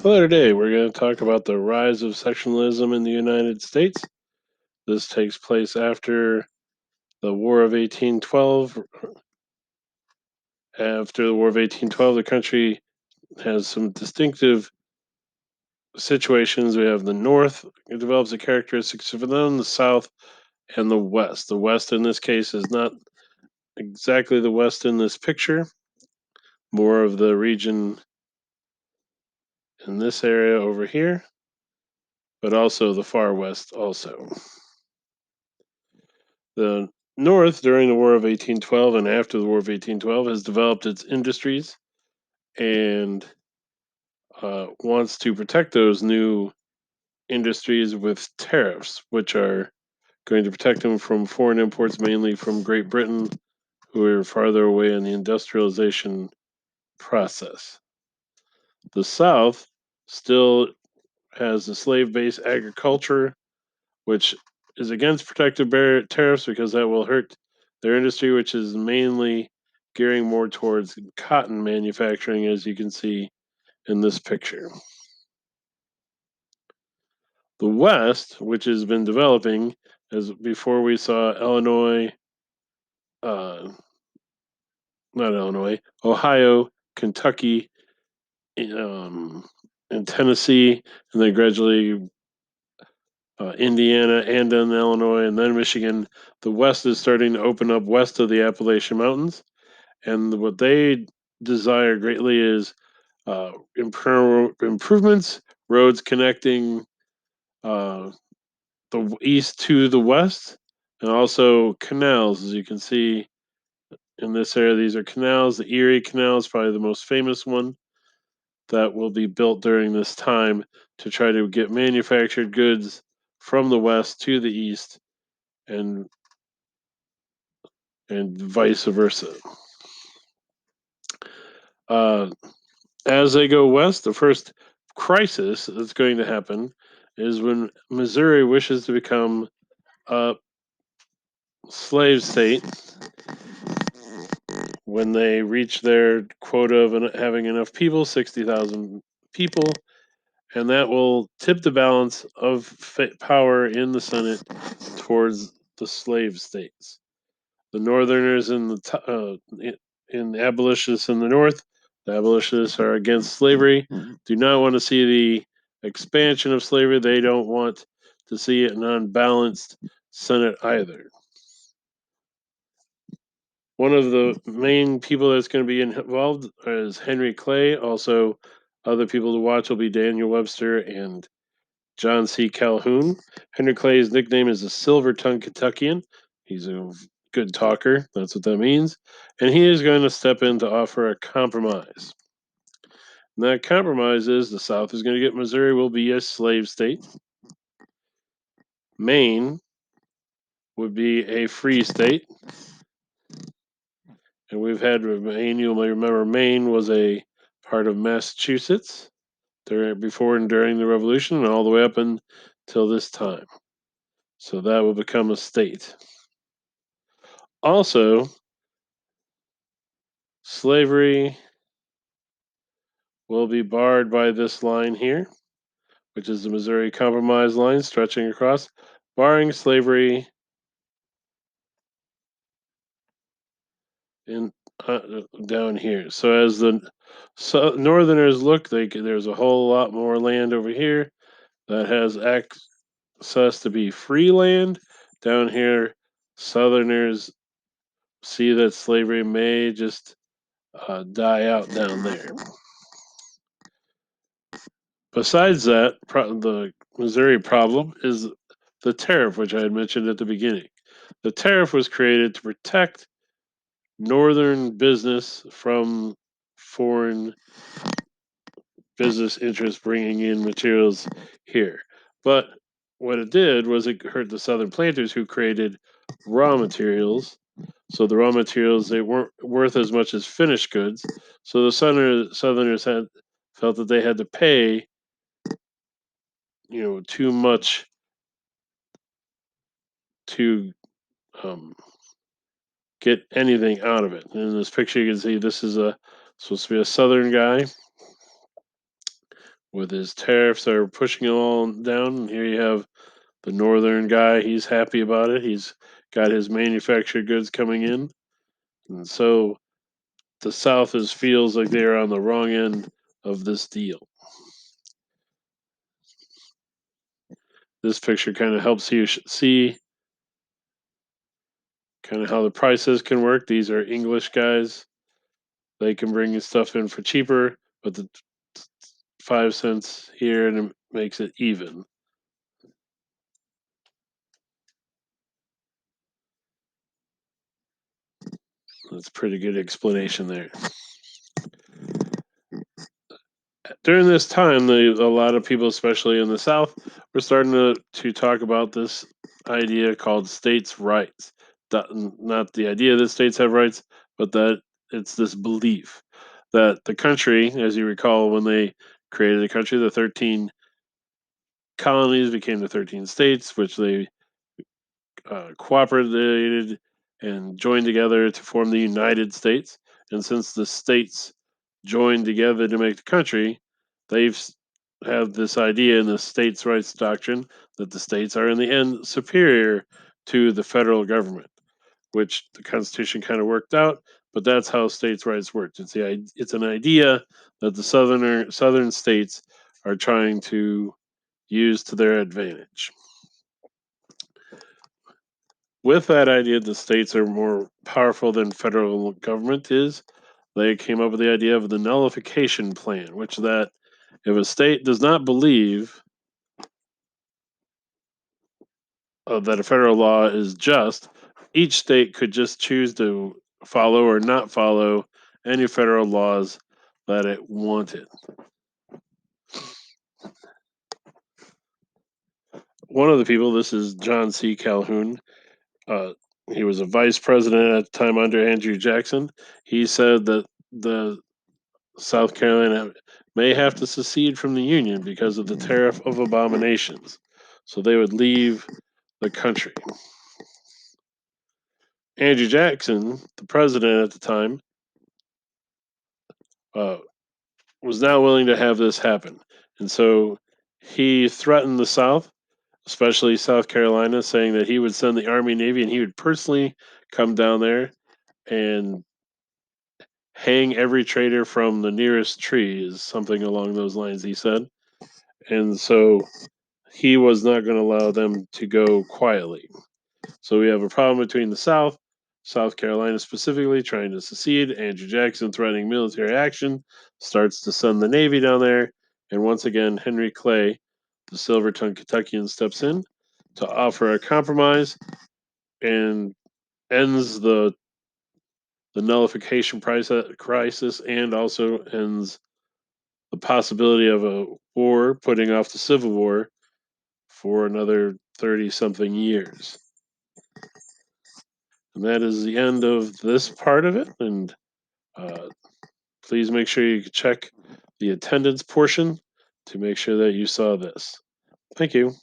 Hello, today we're going to talk about the rise of sectionalism in the United States. This takes place after the War of 1812. After the War of 1812, the country has some distinctive situations. We have the North, it develops the characteristics of them, the South, and the West. The West in this case is not exactly the West in this picture, more of the region in this area over here, but also the far West also. The North, during the War of 1812 and after the War of 1812, has developed its industries and wants to protect those new industries with tariffs, which are going to protect them from foreign imports, mainly from Great Britain, who are farther away in the industrialization process. The South still has the slave based agriculture, which is against protective tariffs because that will hurt their industry, which is mainly gearing more towards cotton manufacturing, as you can see in this picture. The West, which has been developing, as before we saw Illinois, not Illinois, Ohio, Kentucky, and Tennessee, and then gradually Indiana, and then Illinois, and then Michigan. The West is starting to open up west of the Appalachian Mountains, and what they desire greatly is improvements, roads connecting the east to the west, and also canals. As you can see in this area, these are canals. The Erie Canal is probably the most famous one that will be built during this time to try to get manufactured goods from the west to the east and vice versa. Uh, as they go west, the first crisis that's going to happen is when Missouri wishes to become a slave state. When they reach their quota of having enough people, 60,000 people, and that will tip the balance of power in the Senate towards the slave states. The Northerners and in abolitionists in the North, the abolitionists are against slavery, do not want to see the expansion of slavery. They don't want to see an unbalanced Senate either. One of the main people that's going to be involved is Henry Clay. Also, other people to watch will be Daniel Webster and John C. Calhoun. Henry Clay's nickname is the Silver Tongue Kentuckian. He's a good talker. That's what that means. And he is going to step in to offer a compromise. And that compromise is the South is going to get Missouri will be a slave state. Maine would be a free state. And we've had Maine, you may remember Maine was a part of Massachusetts before and during the Revolution and all the way up until this time. So that will become a state. Also, slavery will be barred by this line here, which is the Missouri Compromise line stretching across, barring slavery in down here. So as the Northerners look, there's a whole lot more land over here that has access to be free land. Down here, Southerners see that slavery may just die out down there. Besides that, the Missouri problem is the tariff, which I had mentioned at the beginning. The tariff was created to protect northern business from foreign business interests bringing in materials here. But what it did was it hurt the southern planters who created raw materials. So the raw materials, they weren't worth as much as finished goods. So the southerners felt that they had to pay, too much to get anything out of it. In this picture, you can see this is supposed to be a southern guy with his tariffs that are pushing it all down. And here you have the northern guy. He's happy about it. He's got his manufactured goods coming in, and so the South feels like they're on the wrong end of this deal. This picture kind of helps you see kind of how the prices can work. These are English guys. They can bring stuff in for cheaper, but the 5 cents here and it makes it even. That's a pretty good explanation there. During this time, a lot of people, especially in the South, were starting to talk about this idea called states' rights. Not the idea that states have rights, but that it's this belief that the country, as you recall, when they created the country, the 13 colonies became the 13 states, which they cooperated and joined together to form the United States. And since the states joined together to make the country, they've have this idea in the states' rights doctrine that the states are in the end superior to the federal government, which the Constitution kind of worked out. But that's how states' rights worked. It's an idea that the southern states are trying to use to their advantage. With that idea, the states are more powerful than federal government is. They came up with the idea of the nullification plan, which that if a state does not believe that a federal law is just, each state could just choose to follow or not follow any federal laws that it wanted. One of the people, this is John C. Calhoun. Uh, he was a vice president at the time under Andrew Jackson. He said that the South Carolina may have to secede from the Union because of the tariff of abominations. So they would leave the country. Andrew Jackson, the president at the time, uh, was not willing to have this happen. And so he threatened the South, especially South Carolina, saying that he would send the Army, Navy, and he would personally come down there and hang every traitor from the nearest tree, is something along those lines, he said. And so he was not going to allow them to go quietly. So we have a problem between the South, South Carolina specifically, trying to secede. Andrew Jackson threatening military action, starts to send the Navy down there. And once again, Henry Clay, the Silverton Kentuckian, steps in to offer a compromise and ends the nullification crisis and also ends the possibility of a war, putting off the Civil War for another 30 something years. And that is the end of this part of it. And uh, please make sure you check the attendance portion to make sure that you saw this. Thank you.